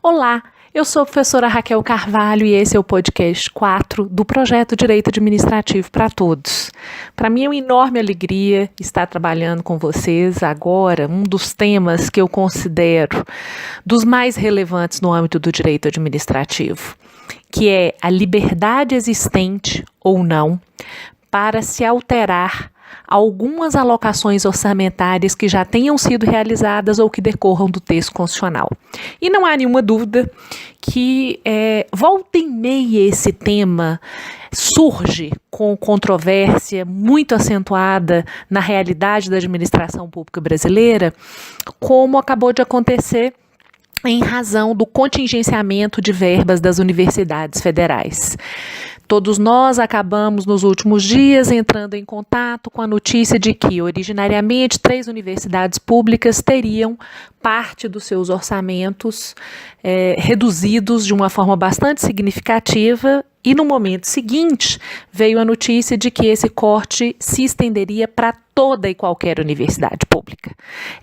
Olá, eu sou a professora Raquel Carvalho e esse é o podcast 4 do projeto Direito Administrativo para Todos. Para mim é uma enorme alegria estar trabalhando com vocês agora, um dos temas que eu considero dos mais relevantes no âmbito do direito administrativo, que é a liberdade existente ou não para se alterar algumas alocações orçamentárias que já tenham sido realizadas ou que decorram do texto constitucional. E não há nenhuma dúvida que volta e meia esse tema surge com controvérsia muito acentuada na realidade da administração pública brasileira, como acabou de acontecer em razão do contingenciamento de verbas das universidades federais. Todos nós acabamos nos últimos dias entrando em contato com a notícia de que, originariamente, 3 universidades públicas teriam parte dos seus orçamentos reduzidos de uma forma bastante significativa e, no momento seguinte, veio a notícia de que esse corte se estenderia para toda e qualquer universidade pública.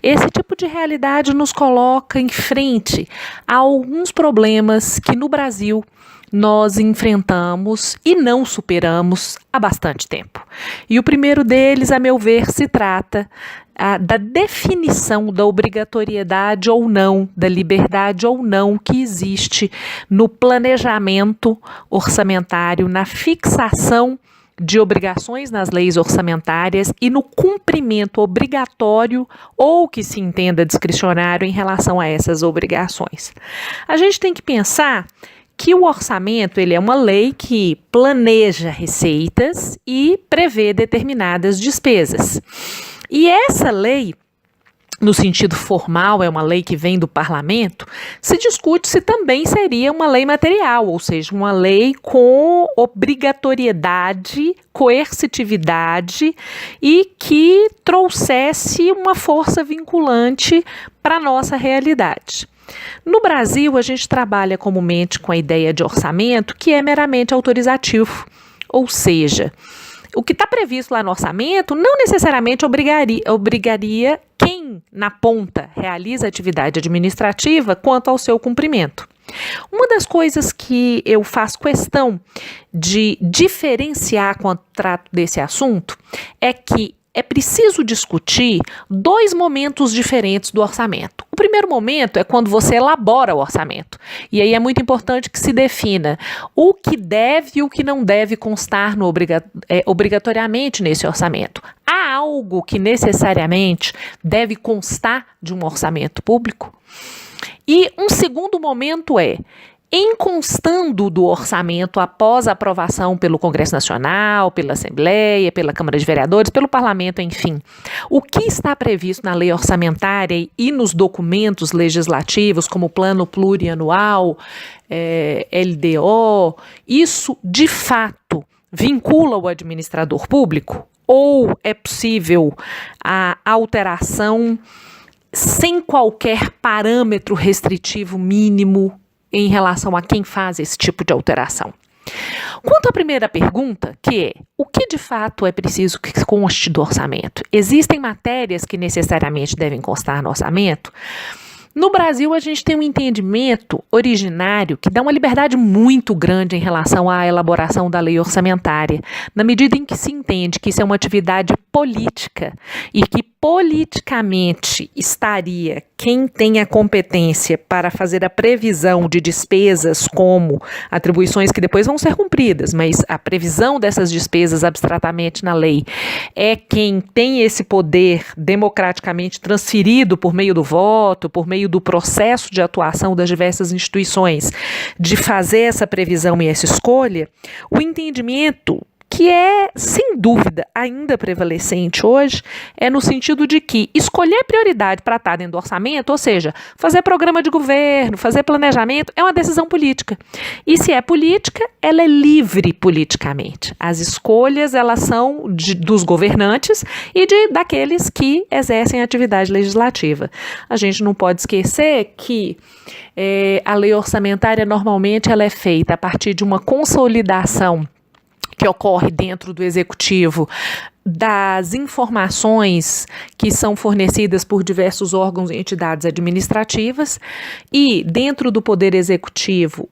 Esse tipo de realidade nos coloca em frente a alguns problemas que, no Brasil, nós enfrentamos e não superamos há bastante tempo. E o primeiro deles, a meu ver, se trata da definição da obrigatoriedade ou não, da liberdade ou não que existe no planejamento orçamentário, na fixação de obrigações nas leis orçamentárias e no cumprimento obrigatório ou que se entenda discricionário em relação a essas obrigações. A gente tem que pensar que o orçamento ele é uma lei que planeja receitas e prevê determinadas despesas. E essa lei, no sentido formal, é uma lei que vem do parlamento, se discute se também seria uma lei material, ou seja, uma lei com obrigatoriedade, coercitividade e que trouxesse uma força vinculante para a nossa realidade. No Brasil, a gente trabalha comumente com a ideia de orçamento que é meramente autorizativo, ou seja, o que está previsto lá no orçamento não necessariamente obrigaria quem, na ponta, realiza a atividade administrativa quanto ao seu cumprimento. Uma das coisas que eu faço questão de diferenciar quando trato desse assunto é que é preciso discutir 2 momentos diferentes do orçamento. O primeiro momento é quando você elabora o orçamento. E aí é muito importante que se defina o que deve e o que não deve constar obrigatoriamente nesse orçamento. Há algo que necessariamente deve constar de um orçamento público? E um segundo momento é, em constando do orçamento após a aprovação pelo Congresso Nacional, pela Assembleia, pela Câmara de Vereadores, pelo Parlamento, enfim, o que está previsto na lei orçamentária e nos documentos legislativos, como o Plano Plurianual, LDO, isso, de fato, vincula o administrador público? Ou é possível a alteração sem qualquer parâmetro restritivo mínimo em relação a quem faz esse tipo de alteração? Quanto à primeira pergunta, que é, o que de fato é preciso que conste do orçamento? Existem matérias que necessariamente devem constar no orçamento? No Brasil, a gente tem um entendimento originário que dá uma liberdade muito grande em relação à elaboração da lei orçamentária, na medida em que se entende que isso é uma atividade política e que politicamente estaria quem tem a competência para fazer a previsão de despesas como atribuições que depois vão ser cumpridas, mas a previsão dessas despesas abstratamente na lei é quem tem esse poder democraticamente transferido por meio do voto, por meio do processo de atuação das diversas instituições, de fazer essa previsão e essa escolha. O entendimento que é, sem dúvida, ainda prevalecente hoje, é no sentido de que escolher prioridade para estar dentro do orçamento, ou seja, fazer programa de governo, fazer planejamento, é uma decisão política. E se é política, ela é livre politicamente. As escolhas, elas são dos governantes e daqueles que exercem a atividade legislativa. A gente não pode esquecer que a lei orçamentária, normalmente, ela é feita a partir de uma consolidação que ocorre dentro do Executivo, das informações que são fornecidas por diversos órgãos e entidades administrativas, e dentro do Poder Executivo,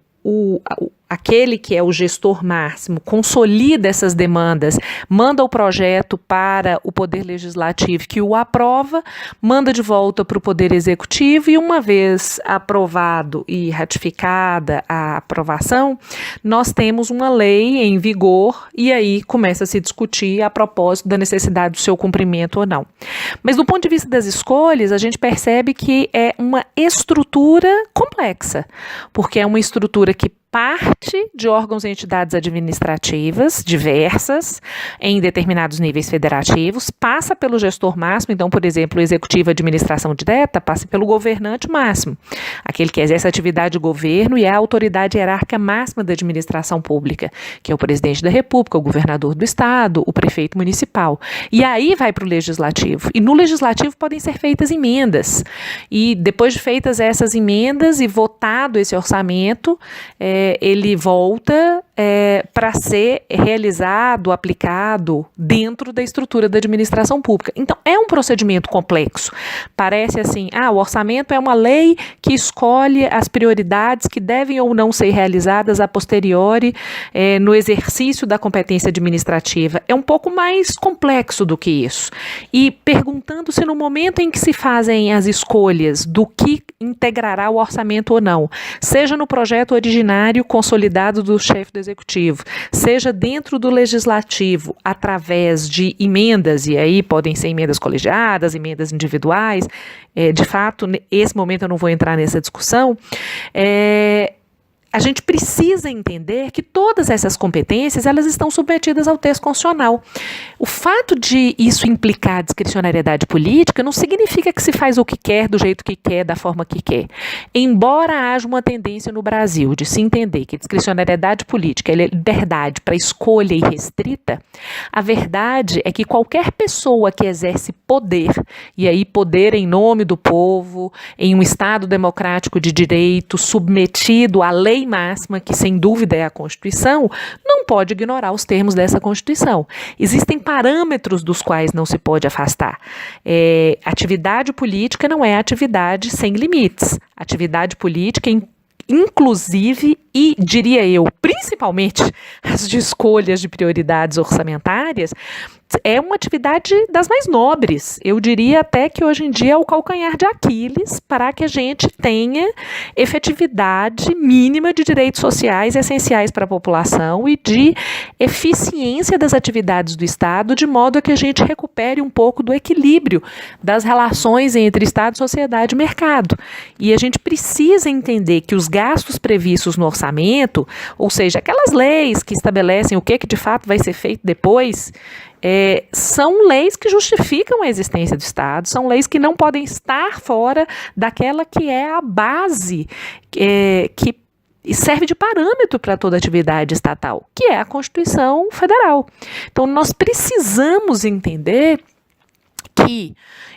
aquele que é o gestor máximo consolida essas demandas, manda o projeto para o Poder Legislativo, que o aprova, manda de volta para o Poder Executivo, e uma vez aprovado e ratificada a aprovação, nós temos uma lei em vigor, e aí começa a se discutir a propósito da necessidade do seu cumprimento ou não. Mas do ponto de vista das escolhas, a gente percebe que é uma estrutura complexa, porque é uma estrutura que parte de órgãos e entidades administrativas diversas em determinados níveis federativos, passa pelo gestor máximo. Então, por exemplo, o executivo e administração direta passa pelo governante máximo, aquele que exerce a atividade de governo e é a autoridade hierárquica máxima da administração pública, que é o presidente da República, o governador do estado, o prefeito municipal. E aí vai para o legislativo. E no legislativo podem ser feitas emendas. E depois de feitas essas emendas e votado esse orçamento, ele volta para ser realizado, aplicado dentro da estrutura da administração pública. Então, é um procedimento complexo. Parece assim, o orçamento é uma lei que escolhe as prioridades que devem ou não ser realizadas a posteriori no exercício da competência administrativa. É um pouco mais complexo do que isso. E perguntando-se no momento em que se fazem as escolhas do que integrará o orçamento ou não, seja no projeto originário consolidado do chefe do executivo, seja dentro do legislativo, através de emendas, e aí podem ser emendas colegiadas, emendas individuais, de fato, nesse momento eu não vou entrar nessa discussão, a gente precisa entender que todas essas competências, elas estão submetidas ao texto constitucional. O fato de isso implicar discricionariedade política não significa que se faz o que quer, do jeito que quer, da forma que quer. Embora haja uma tendência no Brasil de se entender que discricionariedade política é liberdade para escolha irrestrita, a verdade é que qualquer pessoa que exerce poder, e aí poder em nome do povo, em um Estado democrático de direito, submetido à lei máxima, que sem dúvida é a Constituição, não pode ignorar os termos dessa Constituição. Existem parâmetros dos quais não se pode afastar. Atividade política não é atividade sem limites. Atividade política, inclusive, e diria eu, principalmente as de escolhas de prioridades orçamentárias, é uma atividade das mais nobres. Eu diria até que hoje em dia é o calcanhar de Aquiles para que a gente tenha efetividade mínima de direitos sociais essenciais para a população e de eficiência das atividades do Estado, de modo a que a gente recupere um pouco do equilíbrio das relações entre Estado, sociedade e mercado. E a gente precisa entender que os gastos previstos no orçamento, ou seja, aquelas leis que estabelecem o que de fato vai ser feito depois, são leis que justificam a existência do Estado, são leis que não podem estar fora daquela que é a base que serve de parâmetro para toda atividade estatal, que é a Constituição Federal. Então, nós precisamos entender que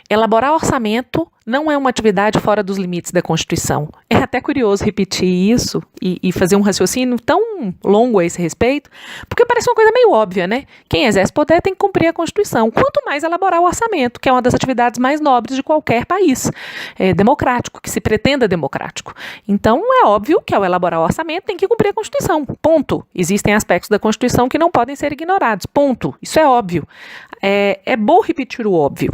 elaborar orçamento não é uma atividade fora dos limites da Constituição. É até curioso repetir isso e fazer um raciocínio tão longo a esse respeito, porque parece uma coisa meio óbvia, né? Quem exerce poder tem que cumprir a Constituição, quanto mais elaborar o orçamento, que é uma das atividades mais nobres de qualquer país democrático, que se pretenda democrático. Então, é óbvio que ao elaborar o orçamento tem que cumprir a Constituição, ponto. Existem aspectos da Constituição que não podem ser ignorados, ponto. Isso é óbvio. É bom repetir o óbvio.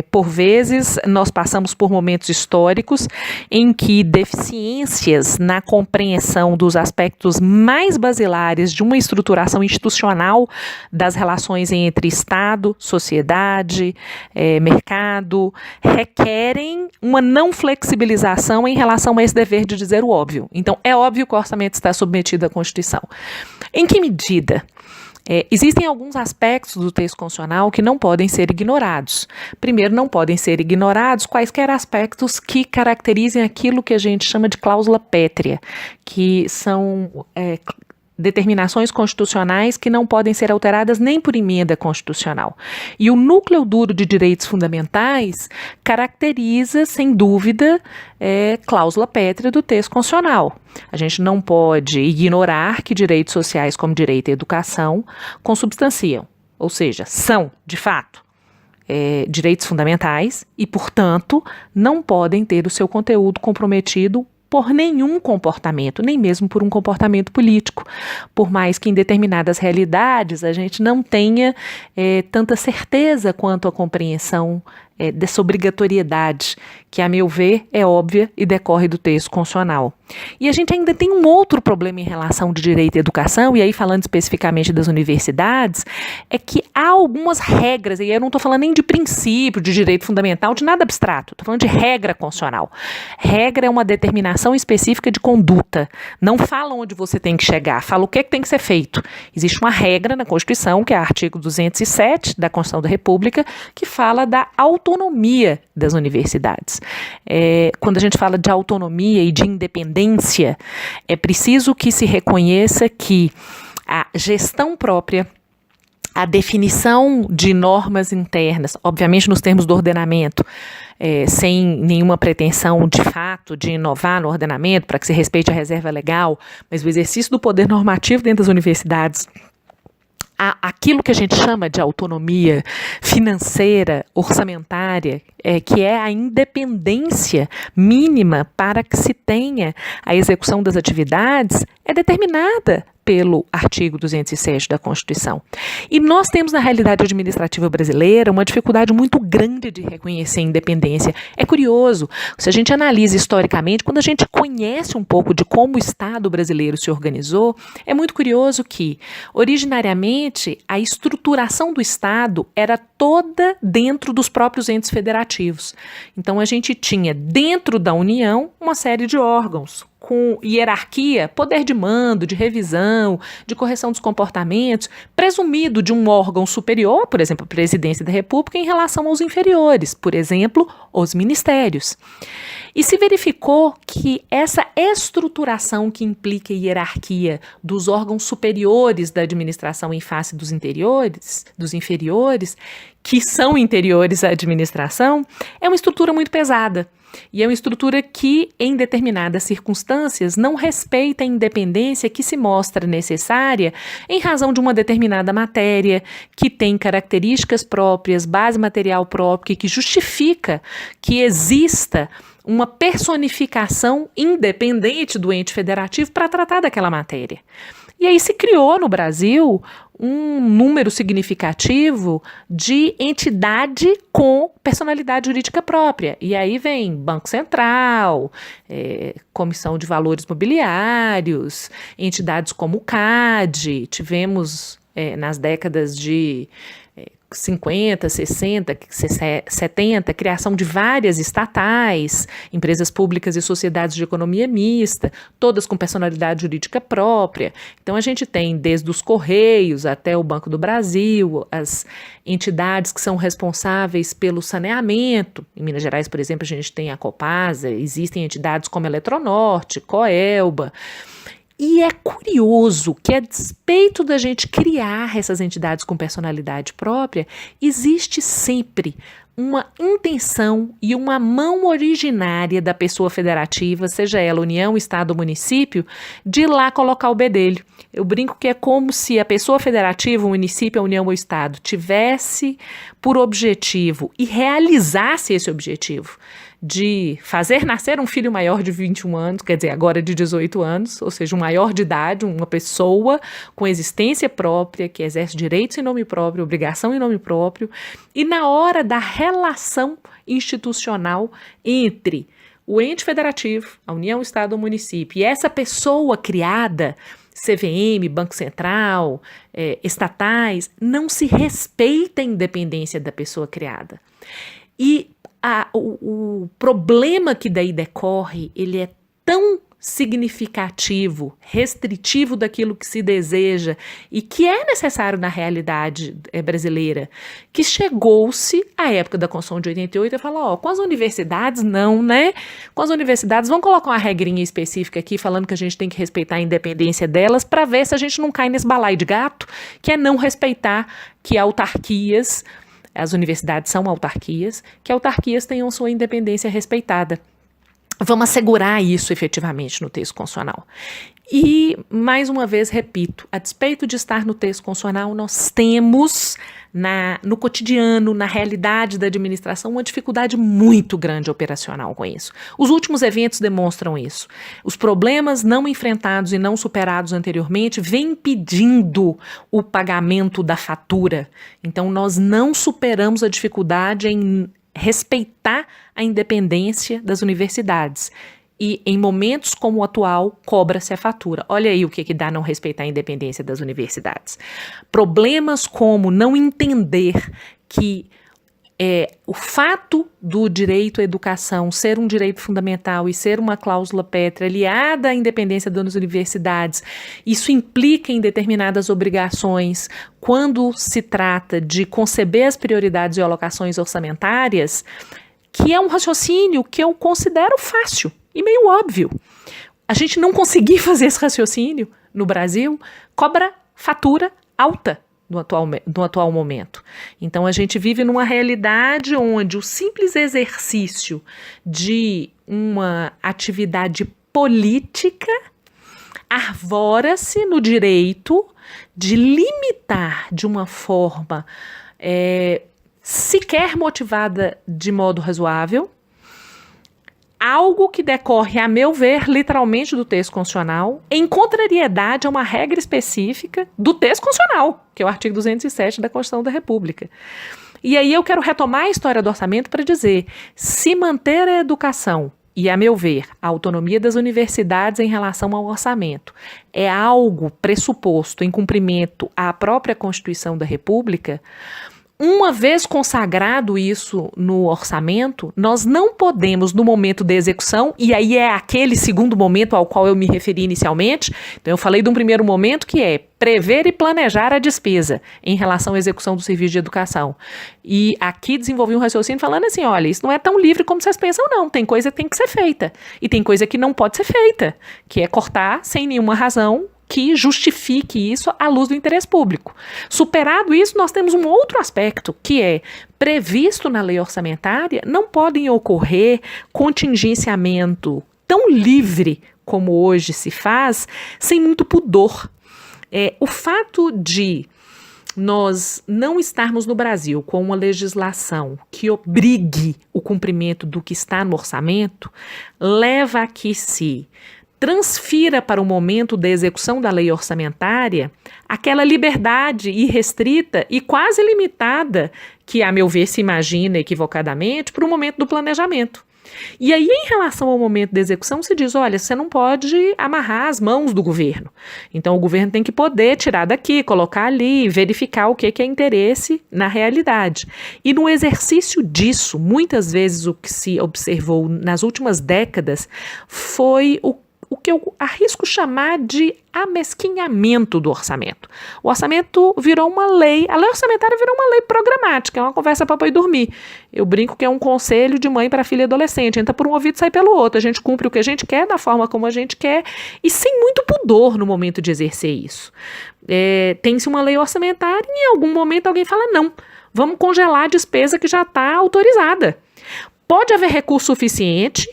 Por vezes, nós passamos por momentos históricos em que deficiências na compreensão dos aspectos mais basilares de uma estruturação institucional das relações entre Estado, sociedade, mercado, requerem uma não flexibilização em relação a esse dever de dizer o óbvio. Então, é óbvio que o orçamento está submetido à Constituição. Em que medida? Existem alguns aspectos do texto constitucional que não podem ser ignorados. Primeiro, não podem ser ignorados quaisquer aspectos que caracterizem aquilo que a gente chama de cláusula pétrea, que são determinações constitucionais que não podem ser alteradas nem por emenda constitucional. E o núcleo duro de direitos fundamentais caracteriza, sem dúvida, cláusula pétrea do texto constitucional. A gente não pode ignorar que direitos sociais, como direito à educação, consubstanciam, ou seja, são, de fato, direitos fundamentais e, portanto, não podem ter o seu conteúdo comprometido por nenhum comportamento, nem mesmo por um comportamento político, por mais que em determinadas realidades a gente não tenha tanta certeza quanto à compreensão dessa obrigatoriedade, que, a meu ver, é óbvia e decorre do texto constitucional. E a gente ainda tem um outro problema em relação de direito à educação, e aí falando especificamente das universidades, é que há algumas regras, e eu não estou falando nem de princípio, de direito fundamental, de nada abstrato, estou falando de regra constitucional. Regra é uma determinação específica de conduta, não fala onde você tem que chegar, fala o que tem que ser feito. Existe uma regra na Constituição, que é o artigo 207 da Constituição da República, que fala da autonomia das universidades. Quando a gente fala de autonomia e de independência, é preciso que se reconheça que a gestão própria, a definição de normas internas, obviamente nos termos do ordenamento, sem nenhuma pretensão de fato de inovar no ordenamento para que se respeite a reserva legal, mas o exercício do poder normativo dentro das universidades, aquilo que a gente chama de autonomia financeira, orçamentária, que é a independência mínima para que se tenha a execução das atividades, é determinada pelo artigo 207 da Constituição. E nós temos na realidade administrativa brasileira uma dificuldade muito grande de reconhecer a independência. É curioso, se a gente analisa historicamente, quando a gente conhece um pouco de como o Estado brasileiro se organizou, é muito curioso que, originariamente, a estruturação do Estado era toda dentro dos próprios entes federativos. Então, a gente tinha dentro da União uma série de órgãos, com hierarquia, poder de mando, de revisão, de correção dos comportamentos, presumido de um órgão superior, por exemplo, a Presidência da República, em relação aos inferiores, por exemplo, os ministérios. E se verificou que essa estruturação que implica hierarquia dos órgãos superiores da administração em face dos inferiores, que são interiores à administração, é uma estrutura muito pesada. E é uma estrutura que, em determinadas circunstâncias, não respeita a independência que se mostra necessária em razão de uma determinada matéria, que tem características próprias, base material própria, que justifica que exista uma personificação independente do ente federativo para tratar daquela matéria. E aí se criou no Brasil um número significativo de entidade com personalidade jurídica própria. E aí vem Banco Central, Comissão de Valores Mobiliários, entidades como o CAD, tivemos nas décadas de 50, 60, 70, criação de várias estatais, empresas públicas e sociedades de economia mista, todas com personalidade jurídica própria. Então a gente tem desde os Correios até o Banco do Brasil, as entidades que são responsáveis pelo saneamento. Em Minas Gerais, por exemplo, a gente tem a Copasa, existem entidades como a Eletronorte, Coelba. E é curioso que, a despeito da gente criar essas entidades com personalidade própria, existe sempre uma intenção e uma mão originária da pessoa federativa, seja ela União, Estado ou município, de ir lá colocar o bedelho. Eu brinco que é como se a pessoa federativa, o município, a União ou o Estado, tivesse por objetivo e realizasse esse objetivo de fazer nascer um filho maior de 21 anos, quer dizer, agora de 18 anos, ou seja, um maior de idade, uma pessoa com existência própria, que exerce direitos em nome próprio, obrigação em nome próprio, e na hora da relação institucional entre o ente federativo, a União, o Estado ou o município, e essa pessoa criada, CVM, Banco Central, estatais, não se respeita a independência da pessoa criada. E o problema que daí decorre, ele é tão significativo, restritivo daquilo que se deseja e que é necessário na realidade brasileira, que chegou-se à época da Constituição de 88 e falou, com as universidades não, né? Com as universidades, vamos colocar uma regrinha específica aqui, falando que a gente tem que respeitar a independência delas, para ver se a gente não cai nesse balaio de gato, que é não respeitar que autarquias, as universidades são autarquias, que autarquias tenham sua independência respeitada. Vamos assegurar isso efetivamente no texto constitucional. E, mais uma vez, repito, a despeito de estar no texto constitucional, nós temos no cotidiano, na realidade da administração, uma dificuldade muito grande operacional com isso. Os últimos eventos demonstram isso. Os problemas não enfrentados e não superados anteriormente vêm impedindo o pagamento da fatura. Então, nós não superamos a dificuldade em respeitar a independência das universidades. E em momentos como o atual, cobra-se a fatura. Olha aí o que dá não respeitar a independência das universidades. Problemas como não entender que o fato do direito à educação ser um direito fundamental e ser uma cláusula pétrea aliada à independência das universidades, isso implica em determinadas obrigações quando se trata de conceber as prioridades e alocações orçamentárias, que é um raciocínio que eu considero fácil e meio óbvio. A gente não conseguir fazer esse raciocínio no Brasil cobra fatura alta no atual momento. Então a gente vive numa realidade onde o simples exercício de uma atividade política arvora-se no direito de limitar de uma forma sequer motivada de modo razoável algo que decorre, a meu ver, literalmente do texto constitucional, em contrariedade a uma regra específica do texto constitucional, que é o artigo 207 da Constituição da República. E aí eu quero retomar a história do orçamento para dizer, se manter a educação e, a meu ver, a autonomia das universidades em relação ao orçamento é algo pressuposto em cumprimento à própria Constituição da República, uma vez consagrado isso no orçamento, nós não podemos, no momento da execução, e aí é aquele segundo momento ao qual eu me referi inicialmente, então eu falei de um primeiro momento que é prever e planejar a despesa em relação à execução do serviço de educação. E aqui desenvolvi um raciocínio falando assim, olha, isso não é tão livre como vocês pensam não, tem coisa que tem que ser feita, e tem coisa que não pode ser feita, que é cortar sem nenhuma razão que justifique isso à luz do interesse público. Superado isso, nós temos um outro aspecto, que é previsto na lei orçamentária, não podem ocorrer contingenciamento tão livre como hoje se faz, sem muito pudor. O fato de nós não estarmos no Brasil com uma legislação que obrigue o cumprimento do que está no orçamento, leva a que se transfira para o momento da execução da lei orçamentária aquela liberdade irrestrita e quase limitada que, a meu ver, se imagina equivocadamente para o momento do planejamento. E aí, em relação ao momento da execução, se diz, olha, você não pode amarrar as mãos do governo. Então, o governo tem que poder tirar daqui, colocar ali, verificar o que é interesse na realidade. E no exercício disso, muitas vezes o que se observou nas últimas décadas foi o que eu arrisco chamar de amesquinhamento do orçamento. O orçamento virou uma lei, a lei orçamentária virou uma lei programática, é uma conversa para ir dormir. Eu brinco que é um conselho de mãe para filha adolescente, entra por um ouvido e sai pelo outro, a gente cumpre o que a gente quer, da forma como a gente quer, e sem muito pudor no momento de exercer isso. Tem-se uma lei orçamentária e em algum momento alguém fala, não, vamos congelar a despesa que já está autorizada. Pode haver recurso suficiente,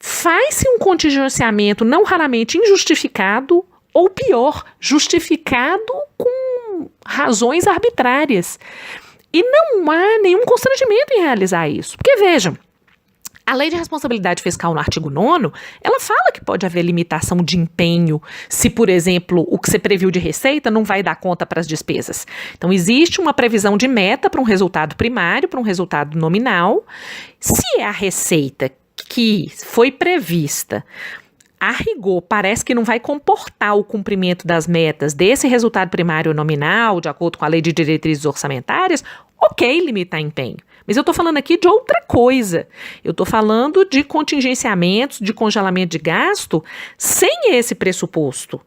faz-se um contingenciamento não raramente injustificado ou pior, justificado com razões arbitrárias. E não há nenhum constrangimento em realizar isso. Porque vejam, a Lei de Responsabilidade Fiscal no artigo 9º, ela fala que pode haver limitação de empenho se, por exemplo, o que você previu de receita não vai dar conta para as despesas. Então, existe uma previsão de meta para um resultado primário, para um resultado nominal. Se a receita que foi prevista a rigor, parece que não vai comportar o cumprimento das metas desse resultado primário nominal, de acordo com a Lei de Diretrizes Orçamentárias, ok limitar empenho. Mas eu estou falando aqui de outra coisa. Eu estou falando de contingenciamentos, de congelamento de gasto, sem esse pressuposto.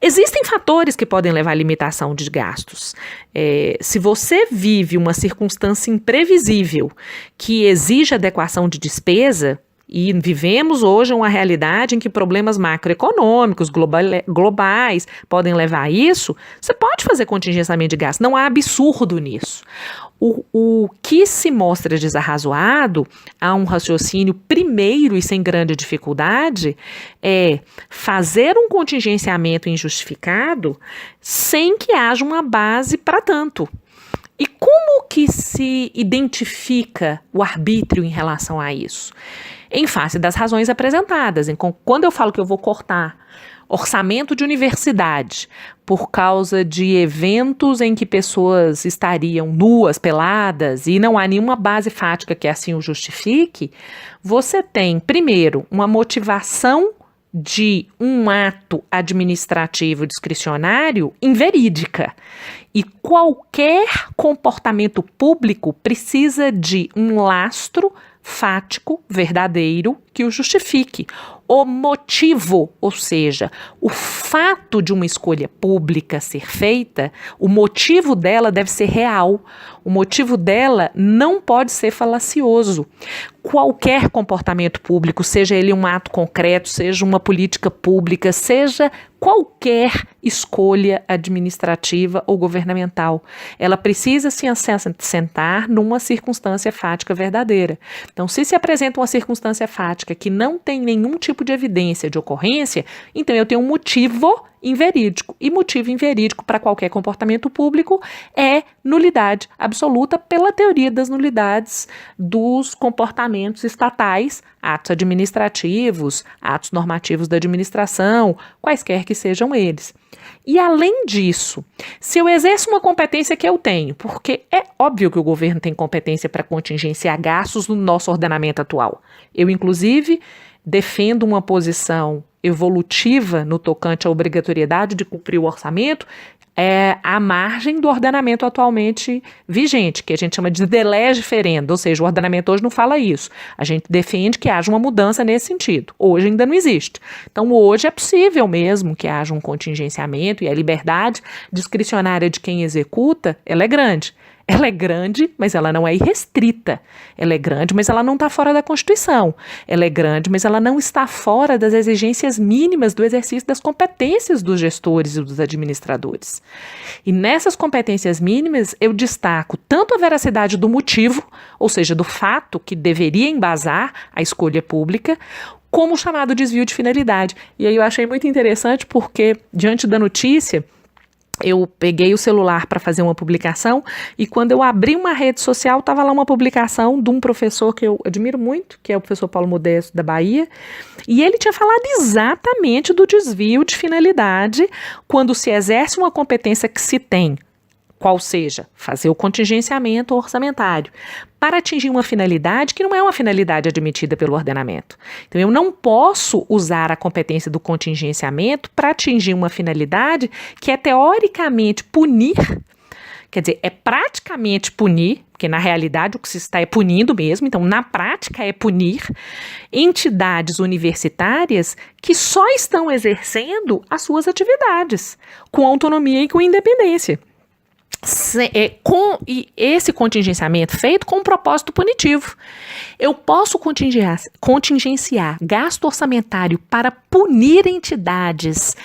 Existem fatores que podem levar à limitação de gastos. Se você vive uma circunstância imprevisível que exige adequação de despesa, e vivemos hoje uma realidade em que problemas macroeconômicos, globais, podem levar a isso, você pode fazer contingenciamento de gasto, não há absurdo nisso. O que se mostra desarrazoado, há um raciocínio primeiro e sem grande dificuldade, é fazer um contingenciamento injustificado sem que haja uma base para tanto. E como que se identifica o arbítrio em relação a isso? Em face das razões apresentadas. Quando eu falo que eu vou cortar orçamento de universidade por causa de eventos em que pessoas estariam nuas, peladas, e não há nenhuma base fática que assim o justifique, você tem, primeiro, uma motivação de um ato administrativo discricionário inverídica. E qualquer comportamento público precisa de um lastro fático, verdadeiro, que o justifique. O motivo, ou seja, o fato de uma escolha pública ser feita, o motivo dela deve ser real. O motivo dela não pode ser falacioso. Qualquer comportamento público, seja ele um ato concreto, seja uma política pública, seja qualquer escolha administrativa ou governamental, ela precisa se assentar numa circunstância fática verdadeira. Então, se apresenta uma circunstância fática que não tem nenhum tipo de evidência de ocorrência, então eu tenho um motivo inverídico. E motivo inverídico para qualquer comportamento público é nulidade absoluta pela teoria das nulidades dos comportamentos estatais, atos administrativos, atos normativos da administração, quaisquer que sejam eles. E além disso, se eu exerço uma competência que eu tenho, porque é óbvio que o governo tem competência para contingenciar gastos no nosso ordenamento atual. Eu, inclusive, defendo uma posição evolutiva no tocante à obrigatoriedade de cumprir o orçamento, à margem do ordenamento atualmente vigente, que a gente chama de de lege ferenda, ou seja, o ordenamento hoje não fala isso. A gente defende que haja uma mudança nesse sentido. Hoje ainda não existe. Então, hoje é possível mesmo que haja um contingenciamento e a liberdade discricionária de quem executa, ela é grande. Ela é grande, mas ela não é irrestrita. Ela é grande, mas ela não está fora da Constituição. Ela é grande, mas ela não está fora das exigências mínimas do exercício das competências dos gestores e dos administradores. E nessas competências mínimas, eu destaco tanto a veracidade do motivo, ou seja, do fato que deveria embasar a escolha pública, como o chamado desvio de finalidade. E aí eu achei muito interessante porque, diante da notícia, eu peguei o celular para fazer uma publicação e quando eu abri uma rede social, estava lá uma publicação de um professor que eu admiro muito, que é o professor Paulo Modesto da Bahia, e ele tinha falado exatamente do desvio de finalidade quando se exerce uma competência que se tem, qual seja, fazer o contingenciamento orçamentário, para atingir uma finalidade que não é uma finalidade admitida pelo ordenamento. Então, eu não posso usar a competência do contingenciamento para atingir uma finalidade que é teoricamente punir, quer dizer, é praticamente punir, porque na realidade o que se está é punindo mesmo, então na prática é punir entidades universitárias que só estão exercendo as suas atividades com autonomia e com independência. Com esse contingenciamento feito com um propósito punitivo. Eu posso contingenciar gasto orçamentário para punir entidades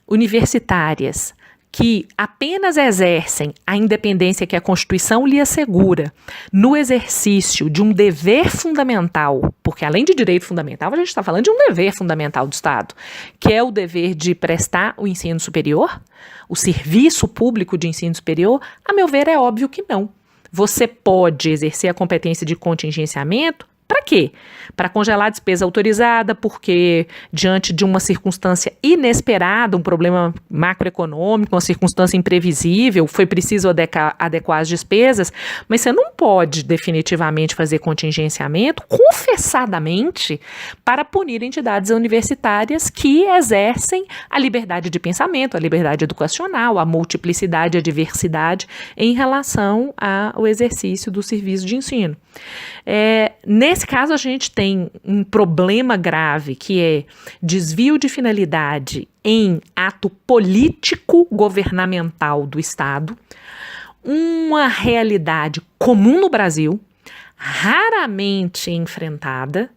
universitárias que apenas exercem a independência que a Constituição lhe assegura no exercício de um dever fundamental, porque além de direito fundamental, a gente está falando de um dever fundamental do Estado, que é o dever de prestar o ensino superior, o serviço público de ensino superior. A meu ver, é óbvio que não. Você pode exercer a competência de contingenciamento Para quê? Para congelar a despesa autorizada, porque diante de uma circunstância inesperada, um problema macroeconômico, uma circunstância imprevisível, foi preciso adequar as despesas, mas você não pode definitivamente fazer contingenciamento confessadamente para punir entidades universitárias que exercem a liberdade de pensamento, a liberdade educacional, a multiplicidade, a diversidade em relação ao exercício do serviço de ensino. Nesse caso, a gente tem um problema grave, que é desvio de finalidade em ato político governamental do Estado, uma realidade comum no Brasil, raramente enfrentada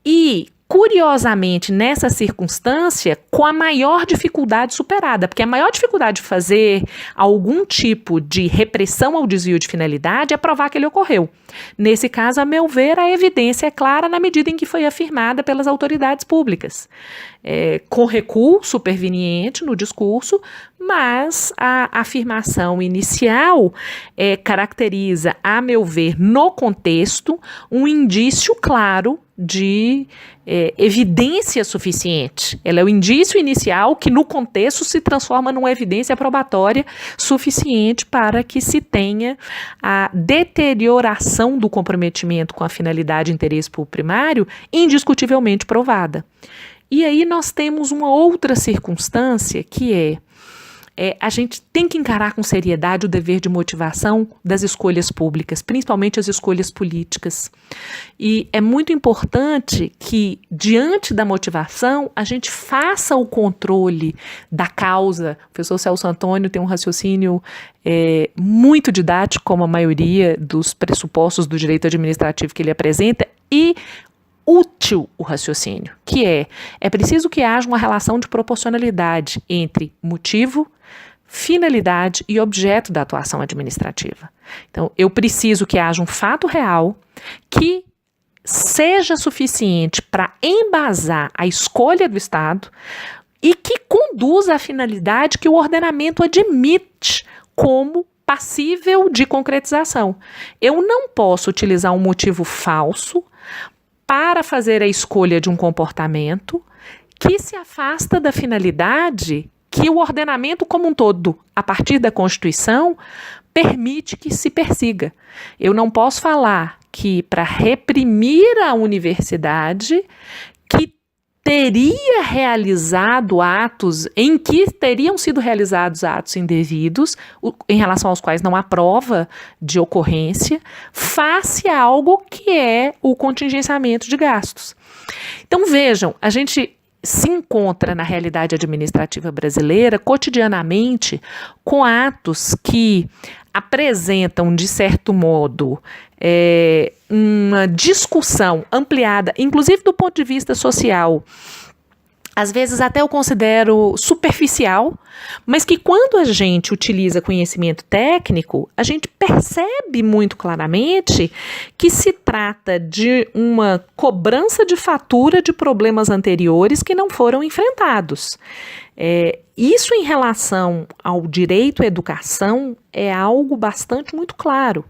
e, curiosamente, nessa circunstância, com a maior dificuldade superada, porque a maior dificuldade de fazer algum tipo de repressão ao desvio de finalidade é provar que ele ocorreu. Nesse caso, a meu ver, a evidência é clara na medida em que foi afirmada pelas autoridades públicas, com recuo superveniente no discurso, mas a afirmação inicial caracteriza, a meu ver, no contexto, um indício claro de evidência suficiente. Ela é o indício inicial que, no contexto, se transforma numa evidência probatória suficiente para que se tenha a deterioração do comprometimento com a finalidade de interesse público primário indiscutivelmente provada. E aí nós temos uma outra circunstância que a gente tem que encarar com seriedade o dever de motivação das escolhas públicas, principalmente as escolhas políticas. E é muito importante que, diante da motivação, a gente faça o controle da causa. O professor Celso Antônio tem um raciocínio muito didático, como a maioria dos pressupostos do direito administrativo que ele apresenta, e útil o raciocínio, que é preciso que haja uma relação de proporcionalidade entre motivo, finalidade e objeto da atuação administrativa. Então, eu preciso que haja um fato real que seja suficiente para embasar a escolha do Estado e que conduza à finalidade que o ordenamento admite como passível de concretização. Eu não posso utilizar um motivo falso para fazer a escolha de um comportamento que se afasta da finalidade que o ordenamento como um todo, a partir da Constituição, permite que se persiga. Eu não posso falar que, para reprimir a universidade, que teria realizado atos em que teriam sido realizados atos indevidos, em relação aos quais não há prova de ocorrência, face a algo que é o contingenciamento de gastos. Então, vejam, a gente se encontra na realidade administrativa brasileira cotidianamente com atos que apresentam, de certo modo, uma discussão ampliada, inclusive do ponto de vista social, às vezes até eu considero superficial, mas que quando a gente utiliza conhecimento técnico, a gente percebe muito claramente que se trata de uma cobrança de fatura de problemas anteriores que não foram enfrentados. Isso em relação ao direito à educação é algo bastante muito claro.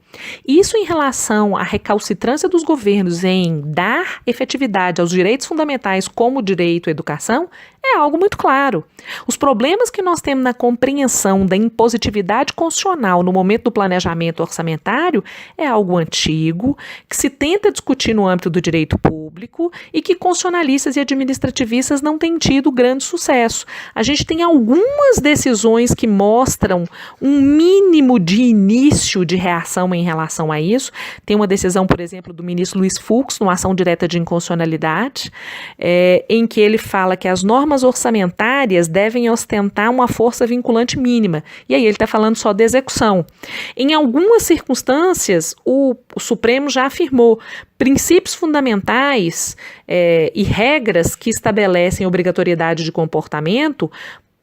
Isso em relação à recalcitrância dos governos em dar efetividade aos direitos fundamentais como o direito à educação é algo muito claro. Os problemas que nós temos na compreensão da impositividade constitucional no momento do planejamento orçamentário é algo antigo, que se tenta discutir no âmbito do direito público e que constitucionalistas e administrativistas não têm tido grande sucesso. A gente tem algumas decisões que mostram um mínimo de início de reação em relação a isso. Tem uma decisão, por exemplo, do ministro Luiz Fux, numa ação direta de inconstitucionalidade, em que ele fala que as normas orçamentárias devem ostentar uma força vinculante mínima. E aí ele está falando só de execução. Em algumas circunstâncias, o Supremo já afirmou princípios fundamentais e regras que estabelecem obrigatoriedade de comportamento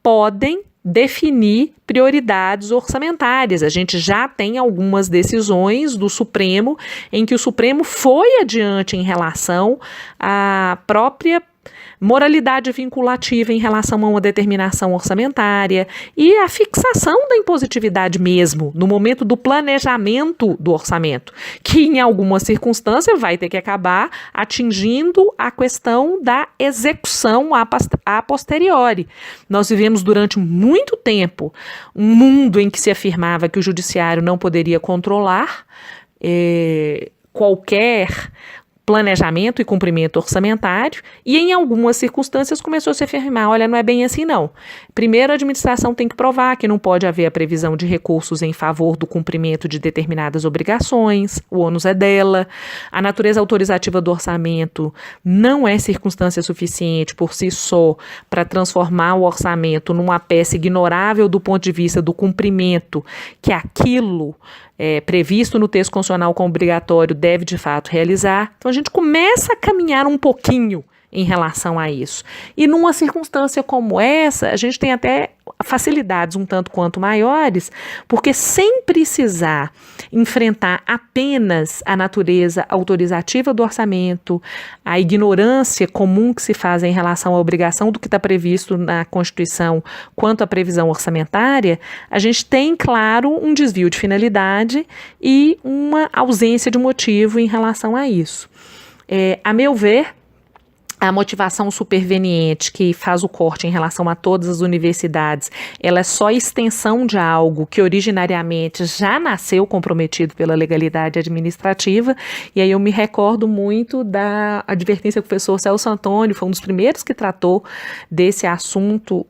podem definir prioridades orçamentárias. A gente já tem algumas decisões do Supremo em que o Supremo foi adiante em relação à própria moralidade vinculativa em relação a uma determinação orçamentária e a fixação da impositividade mesmo, no momento do planejamento do orçamento, que em alguma circunstância vai ter que acabar atingindo a questão da execução a posteriori. Nós vivemos durante muito tempo um mundo em que se afirmava que o judiciário não poderia controlar qualquer planejamento e cumprimento orçamentário, e em algumas circunstâncias começou a se afirmar, olha, não é bem assim não. Primeiro, a administração tem que provar que não pode haver a previsão de recursos em favor do cumprimento de determinadas obrigações, o ônus é dela, a natureza autorizativa do orçamento não é circunstância suficiente por si só para transformar o orçamento numa peça ignorável do ponto de vista do cumprimento que aquilo previsto no texto constitucional como obrigatório deve de fato realizar. Então a gente começa a caminhar um pouquinho em relação a isso. E numa circunstância como essa, a gente tem até facilidades um tanto quanto maiores, porque sem precisar enfrentar apenas a natureza autorizativa do orçamento, a ignorância comum que se faz em relação à obrigação do que está previsto na Constituição quanto à previsão orçamentária, a gente tem, claro, um desvio de finalidade e uma ausência de motivo em relação a isso. A meu ver, a motivação superveniente que faz o corte em relação a todas as universidades, ela é só extensão de algo que originariamente já nasceu comprometido pela legalidade administrativa, e aí eu me recordo muito da advertência do professor Celso Antônio, foi um dos primeiros que tratou desse assunto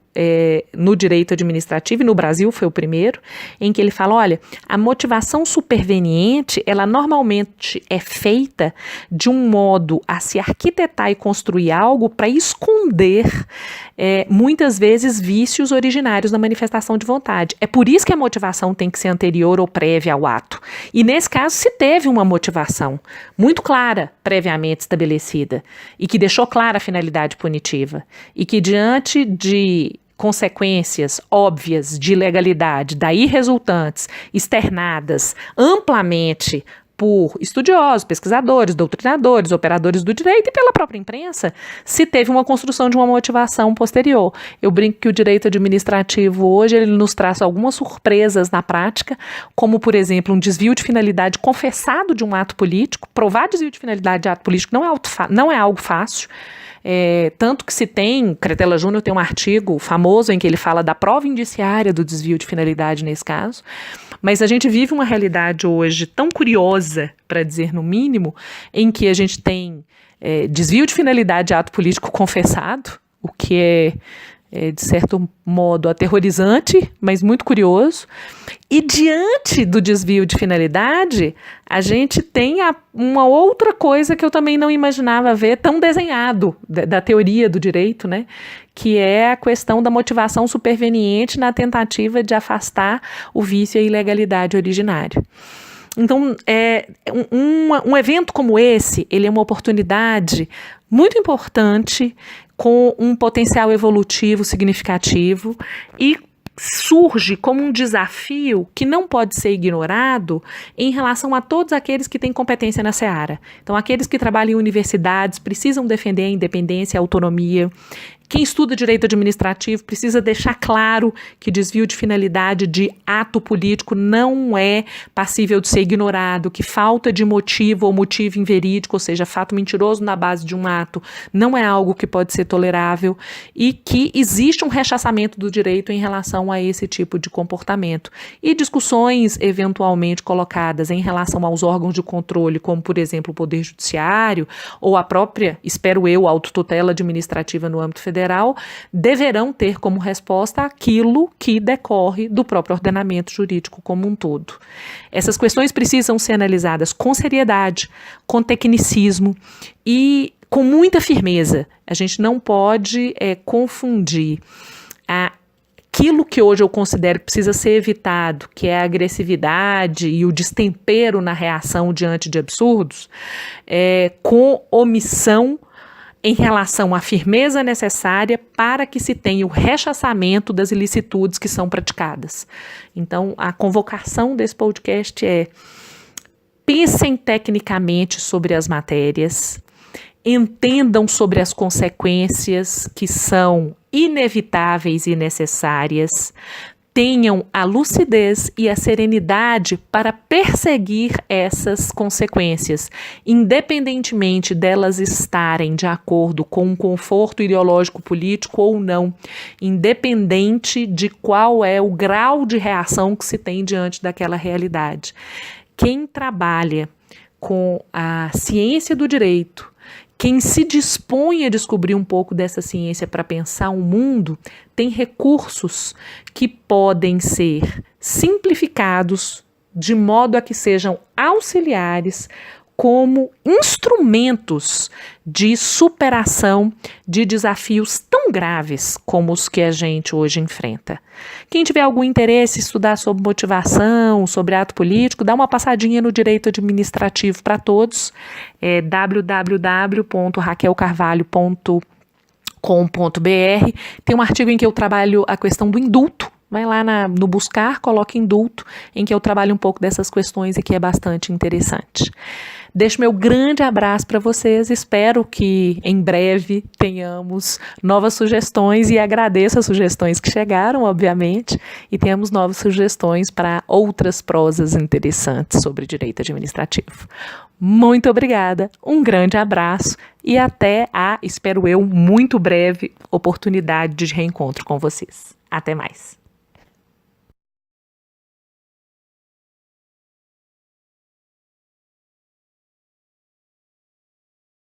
no direito administrativo, e no Brasil foi o primeiro, em que ele fala, olha, a motivação superveniente, ela normalmente é feita de um modo a se arquitetar e construir algo para esconder, muitas vezes, vícios originários da manifestação de vontade. É por isso que a motivação tem que ser anterior ou prévia ao ato. E nesse caso se teve uma motivação muito clara, previamente estabelecida, e que deixou clara a finalidade punitiva, e que diante de consequências óbvias de ilegalidade, daí resultantes, externadas amplamente por estudiosos, pesquisadores, doutrinadores, operadores do direito e pela própria imprensa, se teve uma construção de uma motivação posterior. Eu brinco que o direito administrativo hoje ele nos traz algumas surpresas na prática, como, por exemplo, um desvio de finalidade confessado de um ato político. Provar desvio de finalidade de ato político não é algo fácil. Tanto que se tem, Cretella Júnior tem um artigo famoso em que ele fala da prova indiciária do desvio de finalidade nesse caso, mas a gente vive uma realidade hoje tão curiosa, para dizer no mínimo, em que a gente tem desvio de finalidade de ato político confessado, o que é de certo modo aterrorizante, mas muito curioso. E diante do desvio de finalidade, a gente tem uma outra coisa que eu também não imaginava ver tão desenhado da teoria do direito, né? Que é a questão da motivação superveniente na tentativa de afastar o vício e a ilegalidade originária. Então, um evento como esse, ele é uma oportunidade muito importante, com um potencial evolutivo significativo e surge como um desafio que não pode ser ignorado em relação a todos aqueles que têm competência na seara. Então, aqueles que trabalham em universidades precisam defender a independência e a autonomia. Quem estuda direito administrativo precisa deixar claro que desvio de finalidade de ato político não é passível de ser ignorado, que falta de motivo ou motivo inverídico, ou seja, fato mentiroso na base de um ato, não é algo que pode ser tolerável e que existe um rechaçamento do direito em relação a esse tipo de comportamento. E discussões eventualmente colocadas em relação aos órgãos de controle, como, por exemplo, o Poder Judiciário ou a própria, espero eu, autotutela administrativa no âmbito federal, deverão ter como resposta aquilo que decorre do próprio ordenamento jurídico como um todo. Essas questões precisam ser analisadas com seriedade, com tecnicismo e com muita firmeza. A gente não pode confundir aquilo que hoje eu considero que precisa ser evitado, que é a agressividade e o destempero na reação diante de absurdos, com omissão em relação à firmeza necessária para que se tenha o rechaçamento das ilicitudes que são praticadas. Então, a convocação desse podcast pensem tecnicamente sobre as matérias, entendam sobre as consequências que são inevitáveis e necessárias, tenham a lucidez e a serenidade para perseguir essas consequências, independentemente delas estarem de acordo com um conforto ideológico político ou não, independente de qual é o grau de reação que se tem diante daquela realidade. Quem trabalha com a ciência do direito, quem se dispõe a descobrir um pouco dessa ciência para pensar o mundo, tem recursos que podem ser simplificados de modo a que sejam auxiliares como instrumentos de superação de desafios tão graves como os que a gente hoje enfrenta. Quem tiver algum interesse em estudar sobre motivação, sobre ato político, dá uma passadinha no Direito Administrativo para Todos, www.raquelcarvalho.com.br. Tem um artigo em que eu trabalho a questão do indulto. Vai lá no buscar, coloque indulto, em que eu trabalho um pouco dessas questões e que é bastante interessante. Deixo meu grande abraço para vocês, espero que em breve tenhamos novas sugestões e agradeço as sugestões que chegaram, obviamente, e tenhamos novas sugestões para outras prosas interessantes sobre direito administrativo. Muito obrigada, um grande abraço e até espero eu, muito breve oportunidade de reencontro com vocês. Até mais.